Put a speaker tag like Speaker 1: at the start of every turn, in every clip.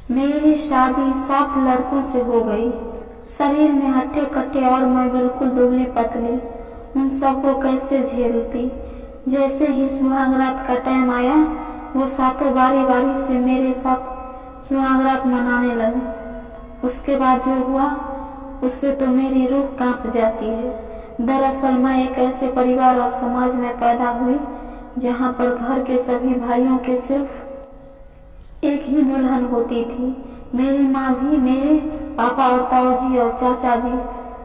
Speaker 1: मेरी शादी 7 लड़कों से हो गई। शरीर में हट्टे कट्टे और मैं बिल्कुल दुबली पतली। उन सबको कैसे झेलती। जैसे ही सुहागरात का टाइम आया वो सातों बारी बारी से मेरे साथ सुहागरात मनाने लगे। उसके बाद जो हुआ उससे तो मेरी रूह कांप जाती है। दरअसल मैं एक ऐसे परिवार और समाज में पैदा हुई जहाँ पर घर के सभी भाइयों के सिर्फ एक ही दुल्हन होती थी। मेरी माँ भी मेरे पापा और ताऊजी और चाचा जी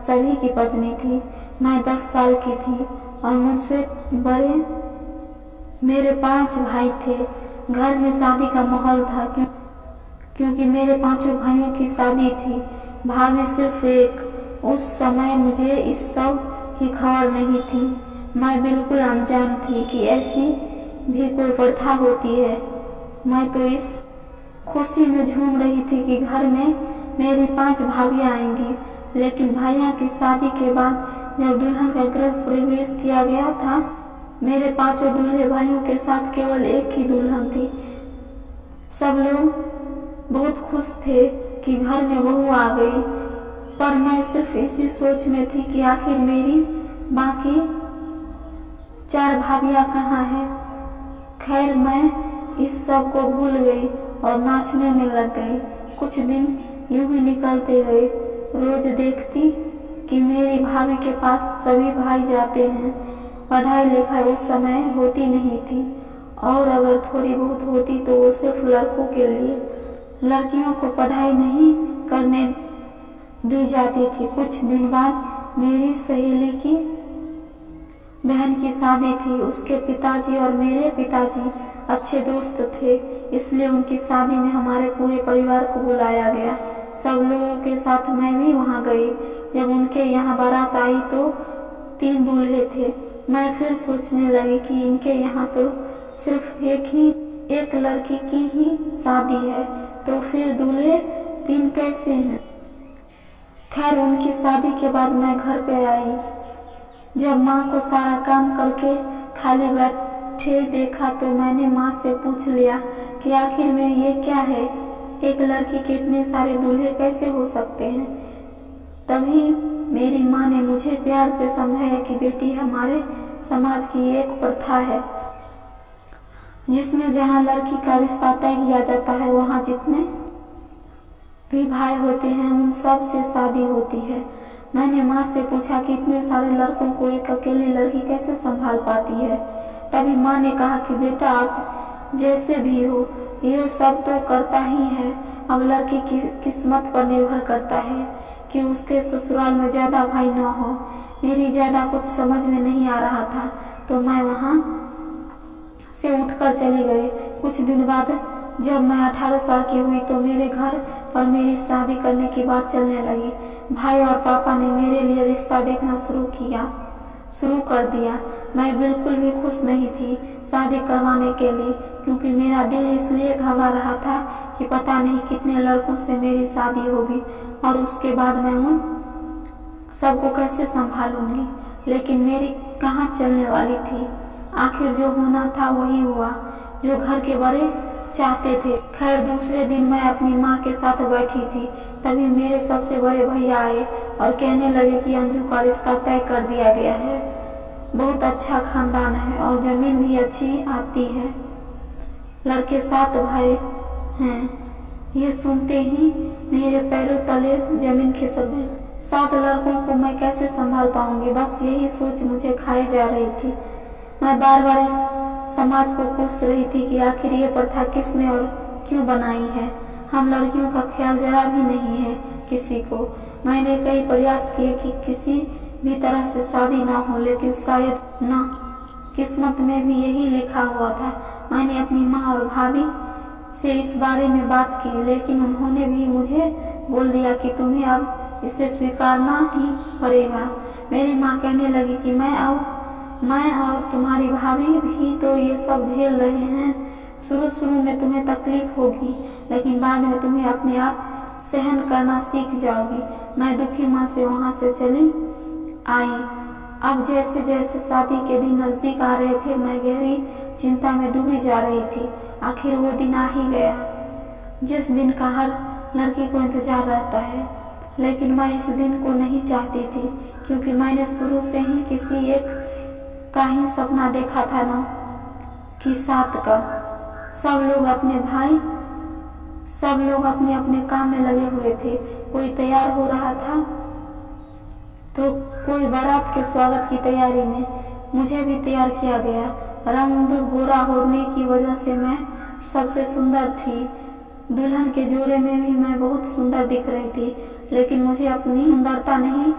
Speaker 1: सभी की पत्नी थी। मैं 10 साल की थी और मुझसे बड़े मेरे 5 भाई थे। घर में शादी का माहौल था क्योंकि मेरे 5 भाइयों की शादी थी, भाभी सिर्फ एक। उस समय मुझे इस सब की खबर नहीं थी। मैं बिल्कुल अनजान थी कि ऐसी भी कोई प्रथा होती है। मैं तो इस खुशी में झूम रही थी कि घर में मेरी 5 भाभी आएंगी। लेकिन भैया की शादी के बाद जब दुल्हन का गृह प्रवेश किया गया था, मेरे 5 दूल्हे भाइयों के साथ केवल एक ही दुल्हन थी। सब लोग बहुत खुश थे कि घर में बहू आ गई, पर मैं सिर्फ इसी सोच में थी कि आखिर मेरी बाकी 4 भाभियां कहाँ हैं। खैर मैं इस सब को भूल गई और नाचने में लग गई। कुछ दिन यूं ही निकलते गए। रोज देखती कि मेरी भाभी के पास सभी भाई जाते हैं। पढ़ाई लिखाई उस समय होती नहीं थी और अगर थोड़ी बहुत होती तो वो सिर्फ लड़कों के लिए। लड़कियों को पढ़ाई नहीं करने दी जाती थी। कुछ दिन बाद मेरी सहेली की बहन की शादी थी। उसके पिताजी और मेरे पिताजी अच्छे दोस्त थे, इसलिए उनकी शादी में हमारे पूरे परिवार को बुलाया गया। सब लोगों के साथ मैं भी वहां गई। जब उनके यहाँ बारात आई तो 3 दूल्हे थे। मैं फिर सोचने लगी कि इनके यहाँ तो सिर्फ एक लड़की की ही शादी है, तो फिर दूल्हे 3 कैसे हैं। खैर उनकी शादी के बाद मैं घर पे आई। जब माँ को सारा काम करके खाली बैठे देखा तो मैंने माँ से पूछ लिया कि आखिर में ये क्या है, एक लड़की के इतने सारे दूल्हे कैसे हो सकते हैं। तभी मेरी माँ ने मुझे प्यार से समझाया कि बेटी, हमारे समाज की एक प्रथा है जिसमें जहाँ लड़की का रिश्ता तय किया जाता है वहाँ जितने भी भाई होते हैं उन सब से शादी होती है। मैंने माँ से पूछा कि इतने सारे लड़कों को एक अकेली लड़की कैसे संभाल पाती है। तभी माँ ने कहा कि बेटा, आप जैसे भी हो ये सब तो करता ही है। अब लड़की की किस्मत पर निर्भर करता है कि उसके ससुराल में ज्यादा भाई न हो। मेरी ज्यादा कुछ समझ में नहीं आ रहा था तो मैं वहाँ से उठकर चली गई। कुछ दिन बाद जब मैं 18 साल की हुई तो मेरे घर पर मेरी शादी करने की बात चलने लगी। भाई और पापा ने मेरे लिए रिश्ता देखना शुरू कर दिया। मैं बिल्कुल भी खुश नहीं थी शादी करवाने के लिए, क्योंकि मेरा दिल इसलिए घबरा रहा था कि पता नहीं कितने लड़कों से मेरी शादी होगी और उसके बाद मैं उन सबको कैसे संभालूंगी। लेकिन मेरी कहाँ चलने वाली थी। आखिर जो होना था वही हुआ, जो घर के बड़े चाहते थे। खैर दूसरे दिन मैं अपनी माँ के साथ बैठी थी, तभी मेरे सबसे बड़े भैया आए और कहने लगे कि अंजू का रिश्ता तय कर दिया गया है। बहुत अच्छा खानदान है और जमीन भी अच्छी आती है। लड़के 7 भाई हैं। ये सुनते ही मेरे पैरों तले जमीन खिसक गई। 7 लड़कों को मैं कैसे संभाल पाऊंगी, बस यही सोच मुझे खाई जा रही थी। मैं बार बार इस समाज को कोस रही थी कि आखिर ये प्रथा किसने और क्यों बनाई है। हम लड़कियों का ख्याल जरा भी नहीं है किसी को। मैंने कई प्रयास किए कि किसी भी तरह से शादी ना हो, लेकिन शायद ना किस्मत में भी यही लिखा हुआ था। मैंने अपनी माँ और भाभी से इस बारे में बात की, लेकिन उन्होंने भी मुझे बोल दिया कि तुम्हें अब इसे स्वीकारना ही पड़ेगा। मेरी माँ कहने लगी कि मैं और तुम्हारी भाभी भी तो ये सब झेल रहे हैं। शुरू में तुम्हें तकलीफ होगी, लेकिन बाद में तुम्हें अपने आप सहन करना सीख जाओगी। मैं दुखी मन से वहाँ से चली आई। अब जैसे जैसे शादी के दिन नजदीक आ रहे थे मैं गहरी चिंता में डूबी जा रही थी। आखिर वो दिन आ ही गया। जिस दिन का हर लड़की को इंतजार रहता है। लेकिन मैं इस दिन को नहीं चाहती थी, क्योंकि मैंने शुरू से ही किसी एक का ही सपना देखा था ना कि साथ का। सब लोग अपने अपने काम में लगे हुए थे। कोई तैयार हो रहा था तो कोई बारात के स्वागत की तैयारी में। मुझे भी तैयार किया गया। रंग गोरा होने की वजह से मैं सबसे सुंदर थी। दुल्हन के जोड़े में भी मैं बहुत सुंदर दिख रही थी, लेकिन मुझे अपनी सुंदरता नहीं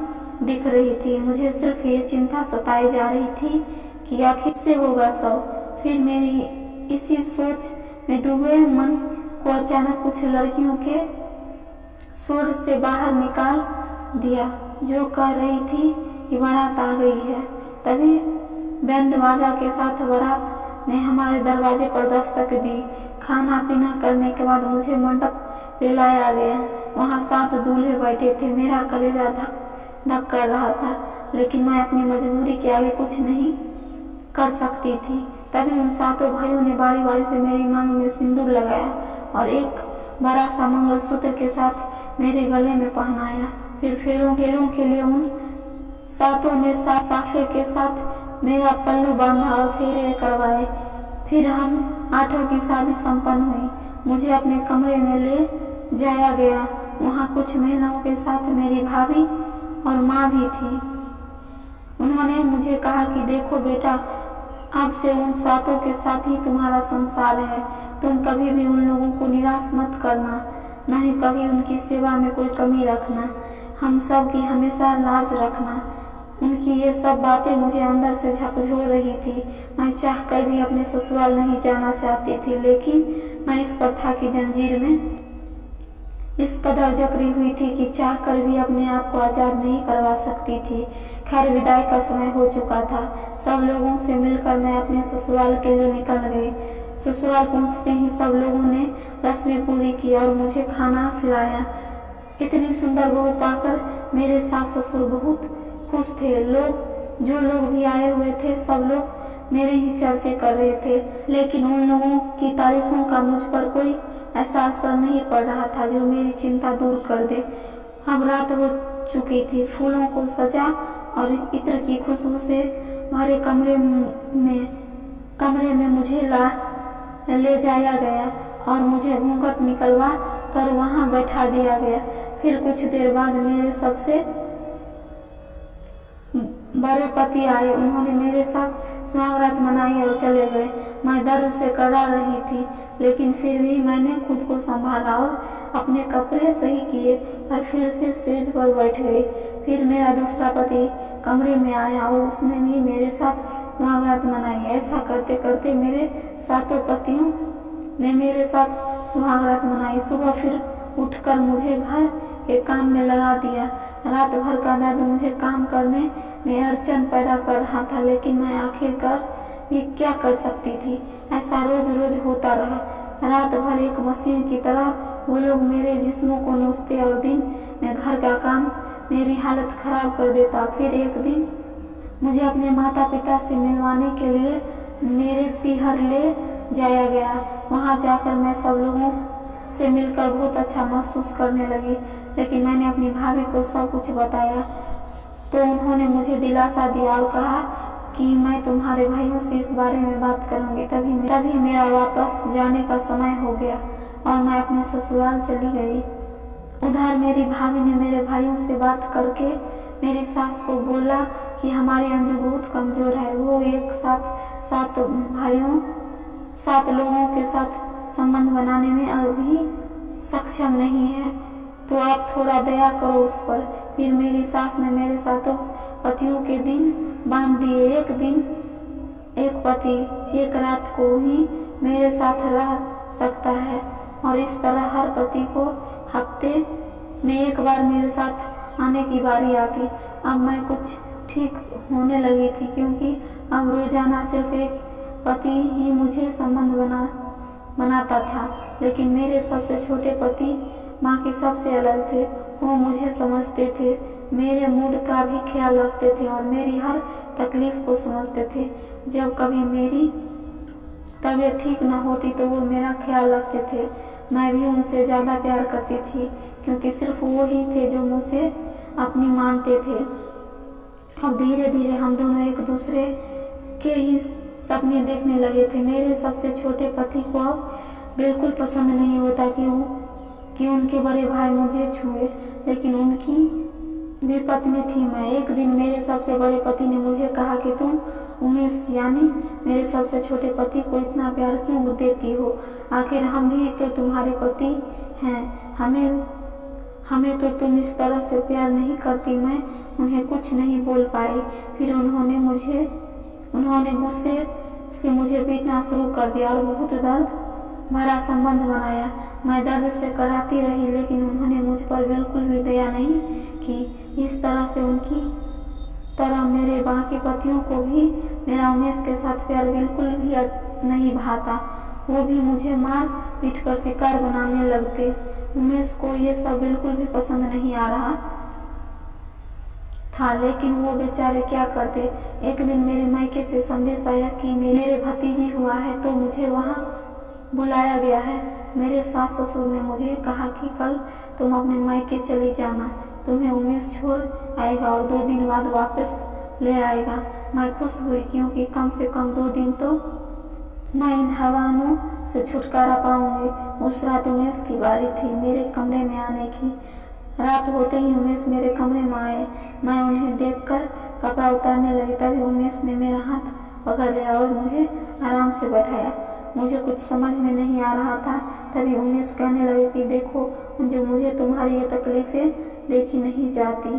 Speaker 1: दिख रही थी। मुझे सिर्फ ये चिंता सताई जा रही थी कि आखिर से होगा सब। फिर मेरी इसी सोच में डूबे मन को अचानक कुछ लड़कियों के शोर से बाहर निकाल दिया, जो कह रही थी कि बारात आ गई है। तभी बैंड बाजा के साथ बारात ने हमारे दरवाजे पर दस्तक दी। खाना पीना करने के बाद मुझे मंडप पे लाया गया। वहाँ 7 दूल्हे बैठे थे। मेरा कलेजा धक धक कर रहा था, लेकिन मैं अपनी मजबूरी के आगे कुछ नहीं कर सकती थी। तभी उन 7 भाइयों ने बारी बारी से मेरी मांग में सिंदूर लगाया और एक बड़ा सा मंगलसूत्र के साथ मेरे गले में पहनाया। फिर फेरों के लिए उन 7 ने साफे के साथ मेरा पल्लू बांधा और फेरे करवाए। फिर हम 8 की शादी संपन्न हुई। मुझे अपने कमरे में ले जाया गया। वहाँ कुछ महिलाओं के साथ मेरी भाभी और माँ भी थी। उन्होंने मुझे कहा कि देखो बेटा, अब से उन 7 के साथ ही तुम्हारा संसार है। तुम कभी भी उन लोगों को निराश मत करना, न ही कभी उनकी सेवा में कोई कमी रखना। हम सब की हमेशा लाज रखना। उनकी ये सब बातें मुझे अंदर से झकझोर रही थी। मैं चाहकर भी अपने ससुराल नहीं जाना चाहती थी, लेकिन मैं इस प्रथा की जंजीर में इस कदर जकड़ी हुई थी कि चाहकर भी अपने आप को आजाद नहीं करवा सकती थी। खैर, विदाई का समय हो चुका था। सब लोगों से मिलकर मैं अपने ससुराल के लिए निकल गई। ससुराल पहुंचते ही सब लोगों ने रस्में पूरी की और मुझे खाना खिलाया। इतनी सुंदर बहू पाकर मेरे सास ससुर बहुत खुश थे। जो लोग भी आए हुए थे, सब लोग मेरे ही चर्चे कर रहे थे, लेकिन उन लोगों की तारीफों का मुझ पर कोई ऐसा असर नहीं पड़ रहा था जो मेरी चिंता दूर कर दे। अब रात हो चुकी थी। फूलों को सजा और इत्र की खुशबू से भरे कमरे में मुझे ले जाया गया और मुझे घूंघट निकलवा कर वहां बैठा दिया गया। फिर कुछ देर बाद मेरे सबसे बड़े पति आए। उन्होंने मेरे साथ सुहागरात मनाई और चले गए। मैं दर्द से करा रही थी, लेकिन फिर भी मैंने खुद को संभाला और अपने कपड़े सही किए और फिर से सेज पर बैठ गई। फिर मेरा दूसरा पति कमरे में आया और उसने भी मेरे साथ सुहागरात मनाई। ऐसा करते करते मेरे 7 पतियों ने मेरे साथ सुहागरात मनाई। सुबह फिर उठकर मुझे घर के काम में लगा दिया। रात भर का दर्द मुझे काम करने में अड़चन पैदा कर रहा था, लेकिन मैं आखिरकार भी क्या कर सकती थी। ऐसा रोज रोज होता रहा। रात भर एक मशीन की तरह वो लोग मेरे जिस्मों को नोचते और दिन में घर का काम मेरी हालत खराब कर देता। फिर एक दिन मुझे अपने माता पिता से मिलवाने के लिए मेरे पीहर ले जाया गया। वहाँ जाकर मैं सब लोगों से मिलकर बहुत अच्छा महसूस करने लगी, लेकिन मैंने अपनी भाभी को सब कुछ बताया तो उन्होंने मुझे दिलासा दिया और कहा कि मैं तुम्हारे भाइयों से इस बारे में बात करूंगी। तभी मेरा वापस जाने का समय हो गया और मैं अपने ससुराल चली गई। उधर मेरी भाभी ने मेरे भाइयों से बात करके मेरी सास को बोला कि हमारी अंजू बहुत कमजोर है, वो एक साथ 7 लोगों के साथ संबंध बनाने में अभी सक्षम नहीं है, तो आप थोड़ा दया करो उस पर। फिर मेरी सास ने मेरे 7 पतियों के दिन बांध दिए। एक दिन एक पति एक रात को ही मेरे साथ रह सकता है और इस तरह हर पति को हफ्ते में एक बार मेरे साथ आने की बारी आती। अब मैं कुछ ठीक होने लगी थी, क्योंकि अब रोजाना सिर्फ एक पति ही मुझे संबंध बनाता था, लेकिन मेरे सबसे छोटे पति माँ के सबसे अलग थे। वो मुझे समझते थे, मेरे मूड का भी ख्याल रखते थे और मेरी हर तकलीफ को समझते थे। जब कभी मेरी तबीयत ठीक न होती तो वो मेरा ख्याल रखते थे। मैं भी उनसे ज़्यादा प्यार करती थी, क्योंकि सिर्फ वो ही थे जो मुझे अपनी मानते थे। अब धीरे धीरे हम दोनों एक दूसरे के ही सपने देखने लगे थे। मेरे सबसे छोटे पति को अब बिल्कुल पसंद नहीं होता कि उनके बड़े भाई मुझे छुए, लेकिन उनकी भी पत्नी थी मैं। एक दिन मेरे सबसे बड़े पति ने मुझे कहा कि तुम उमेश यानी मेरे सबसे छोटे पति को इतना प्यार क्यों देती हो? आखिर हम भी तो तुम्हारे पति हैं, हमें तो तुम इस तरह से प्यार नहीं करती। मैं उन्हें कुछ नहीं बोल पाई। फिर उन्होंने गुस्से से मुझे पीटना शुरू कर दिया और बहुत दर्द भरा संबंध बनाया। मैं दर्द से कराती रही, लेकिन उन्होंने मुझ पर बिल्कुल भी दया नहीं की। इस तरह से उनकी तरह मेरे बाकी पतियों को भी मेरा उमेश के साथ प्यार बिल्कुल भी नहीं भाता। वो भी मुझे मार पीट कर शिकार बनाने लगते। उमेश को ये सब बिल्कुल भी पसंद नहीं आ रहा था, लेकिन वो बेचारे क्या करते। एक दिन मेरे मायके से संदेश आया कि मेरे भतीजी हुआ है, तो मुझे वहाँ बुलाया गया है। मेरे सास ससुर ने मुझे कहा कि कल तुम अपने मायके चली जाना, तुम्हें उमेश छोड़ आएगा और 2 दिन बाद वापस ले आएगा। मैं खुश हुई, क्योंकि कम से कम 2 दिन तो मैं इन हवानों से छुटकारा पाऊंगी। उस रात उमेश की बारी थी मेरे कमरे में आने की। रात होते ही उमेश मेरे कमरे में आए। मैं उन्हें देखकर कपड़ा उतारने लगी, तभी उमेश ने मेरा हाथ पकड़ लिया और मुझे आराम से बैठाया। मुझे कुछ समझ में नहीं आ रहा था। तभी उमेश कहने लगे कि देखो जो मुझे तुम्हारी ये तकलीफें देखी नहीं जाती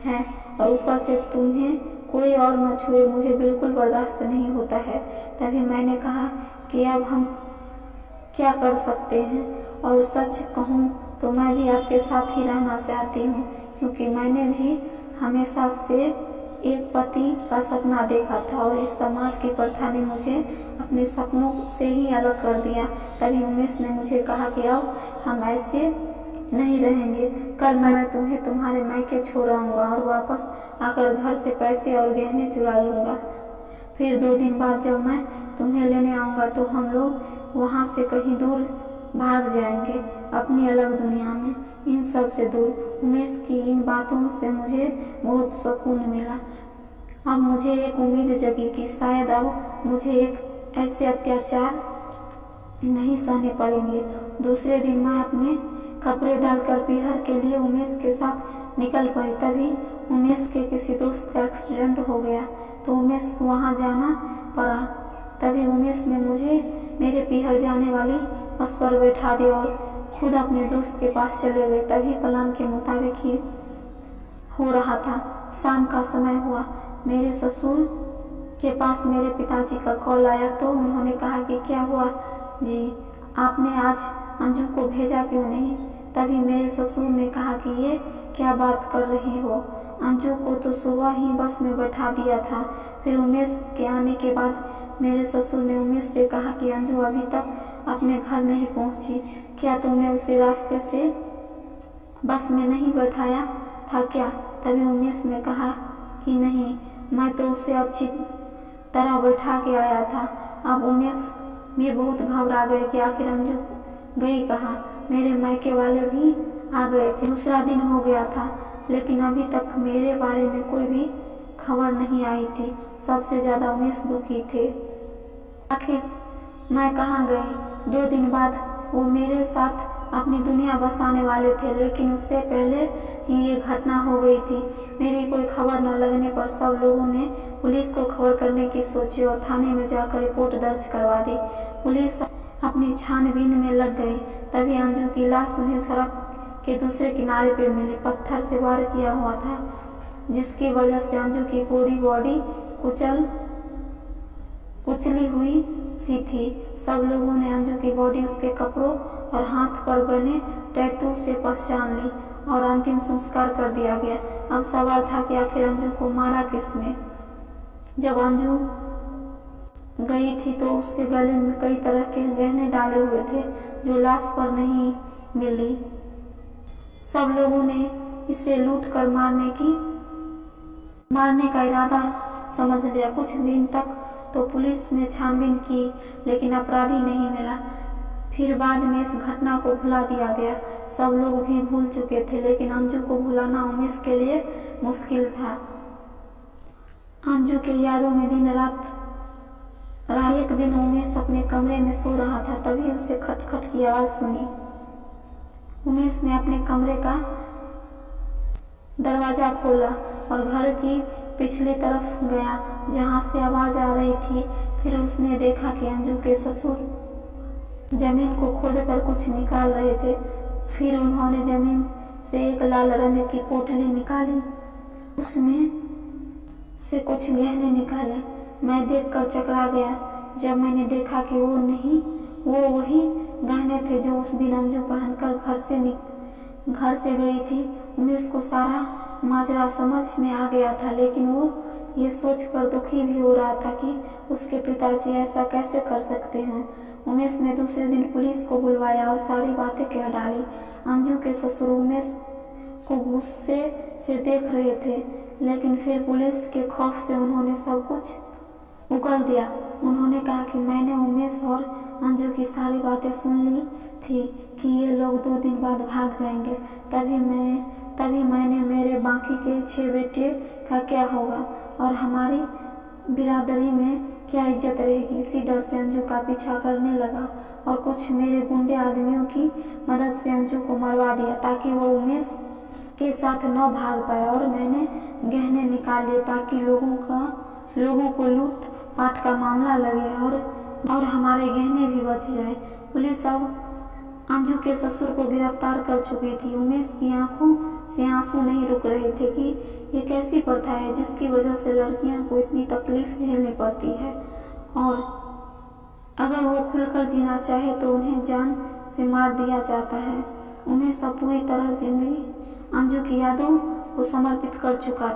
Speaker 1: हैं, और ऊपर से तुम्हें कोई और न छुए, मुझे बिल्कुल बर्दाश्त नहीं होता है। तभी मैंने कहा कि अब हम क्या कर सकते हैं, और सच कहूँ तो मैं भी आपके साथ ही रहना चाहती हूँ, क्योंकि मैंने भी हमेशा से एक पति का सपना देखा था और इस समाज की प्रथा ने मुझे अपने सपनों से ही अलग कर दिया। तभी उमेश ने मुझे कहा कि अब हम ऐसे नहीं रहेंगे। कल मैं तुम्हें तुम्हारे मायके छोड़ आऊँगा और वापस आकर घर से पैसे और गहने चुरा लूँगा। फिर 2 दिन बाद जब मैं तुम्हें लेने आऊँगा तो हम लोग वहाँ से कहीं दूर भाग जाएंगे, अपनी अलग दुनिया में, इन सब से दूर। उमेश की इन बातों से मुझे बहुत सुकून मिला। अब मुझे एक उम्मीद जगी कि शायद अब मुझे एक ऐसे अत्याचार नहीं सहने पड़ेंगे। दूसरे दिन मैं अपने कपड़े डालकर पीहर के लिए उमेश के साथ निकल पड़ी। तभी उमेश के किसी दोस्त का एक्सीडेंट हो गया, तो उमेश वहाँ जाना पड़ा। तभी उमेश ने मुझे मेरे पीहर जाने वाली बस पर बैठा दिया और खुद अपने दोस्त के पास चले गए। तभी प्लान के मुताबिक ही हो रहा था। शाम का समय हुआ। मेरे ससुर के पास मेरे पिताजी का कॉल आया, तो उन्होंने कहा कि क्या हुआ जी, आपने आज अंजू को भेजा क्यों नहीं? तभी मेरे ससुर ने कहा कि ये क्या बात कर रहे हो, अंजू को तो सुबह ही बस में बैठा दिया था। फिर उमेश के आने के बाद मेरे ससुर ने उमेश से कहा कि अंजू अभी तक अपने घर नहीं पहुंची, क्या तुमने उसे रास्ते से बस में नहीं बैठाया था क्या? तभी उमेश ने कहा कि नहीं, मैं तो उसे अच्छी तरह बैठा के आया था। अब उमेश में बहुत घबरा गए कि आखिर अंजू गई कहाँ। मेरे मायके वाले भी आ गए थे। दूसरा दिन हो गया था, लेकिन अभी तक मेरे बारे में कोई भी खबर नहीं आई थी। सबसे ज़्यादा उमेश दुखी थे। आखिर मैं कहाँ गई? 2 दिन बाद वो मेरे साथ अपनी दुनिया बसाने वाले थे, लेकिन उससे पहले ही ये घटना हो गई थी। मेरी कोई खबर न लगने पर सब लोगों ने पुलिस को खबर करने की सोची और थाने में जाकर रिपोर्ट दर्ज करवा दी। पुलिस अपनी छानबीन में लग गई। तभी अंजू की लाश उन्हें सड़क के दूसरे किनारे पे मिली। पत्थर से वार किया हुआ था, जिसकी वजह से अंजू की पूरी बॉडी कुचली हुई सी थी। सब लोगों ने अंजू की बॉडी उसके कपड़ों और हाथ पर बने टैटू से पहचान ली और अंतिम संस्कार कर दिया गया। अब सवाल था कि आखिर अंजू को मारा किसने? जब अंजू गई थी तो उसके गले में कई तरह के गहने डाले हुए थे, जो लाश पर नहीं मिली। सब लोगों ने इसे लूट कर मारने का इरादा समझ लिया। कुछ दिन तक तो पुलिस ने छानबीन की, लेकिन अपराधी नहीं मिला। फिर बाद में इस घटना को भुला दिया गया। सब लोग भी भूल चुके थे, लेकिन अंजू को भुलाना उमेश के लिए मुश्किल था। अंजू के यादों में दिन रात रहा। एक दिन उमेश अपने कमरे में सो रहा था, तभी उसे खटखट की आवाज सुनी। उमेश ने अपने कमरे का दरवाजा खोला और घर की पिछली तरफ गया जहां से आवाज आ रही थी। फिर उसने देखा कि अंजू के ससुर जमीन को खोदकर कुछ निकाल रहे थे। फिर उन्होंने जमीन से एक लाल रंग की पोटली निकाली, उसमें से कुछ गहने निकाले। मैं देखकर चकरा गया जब मैंने देखा कि वो वही गहने थे जो उस दिन अंजू पहनकर घर से गई थी। उमेश को सारा माजरा समझ में आ गया था, लेकिन वो ये सोचकर दुखी भी हो रहा था कि उसके पिताजी ऐसा कैसे कर सकते हैं। उमेश ने दूसरे दिन पुलिस को बुलवाया और सारी बातें कह डाली। अंजू के ससुर उमेश को गुस्से से देख रहे थे, लेकिन फिर पुलिस के खौफ से उन्होंने सब कुछ उगल दिया। उन्होंने कहा कि मैंने उमेश और अंजू की सारी बातें सुन ली थी कि ये लोग 2 दिन बाद भाग जाएंगे। तभी मैंने मेरे बाकी के 6 बेटे का क्या होगा और हमारी बिरादरी में क्या इज्जत रहेगी। इसी डर से अंजू का पीछा करने लगा और कुछ मेरे गुंडे आदमियों की मदद से अंजू को मरवा दिया ताकि वो उमेश के साथ न भाग पाए। और मैंने गहने निकाल लिए ताकि लोगों को लूट पाट का मामला लगे और हमारे गहने भी बच जाए। पुलिस अब अंजू के ससुर को गिरफ्तार कर चुकी थी। उमेश की आंखों से आंसू नहीं रुक रहे थे कि ये कैसी प्रथा है जिसकी वजह से लड़कियां को इतनी तकलीफ झेलनी पड़ती है, और अगर वो खुलकर जीना चाहे तो उन्हें जान से मार दिया जाता है। उमेश अब पूरी तरह जिंदगी अंजू की यादों को समर्पित कर चुका था।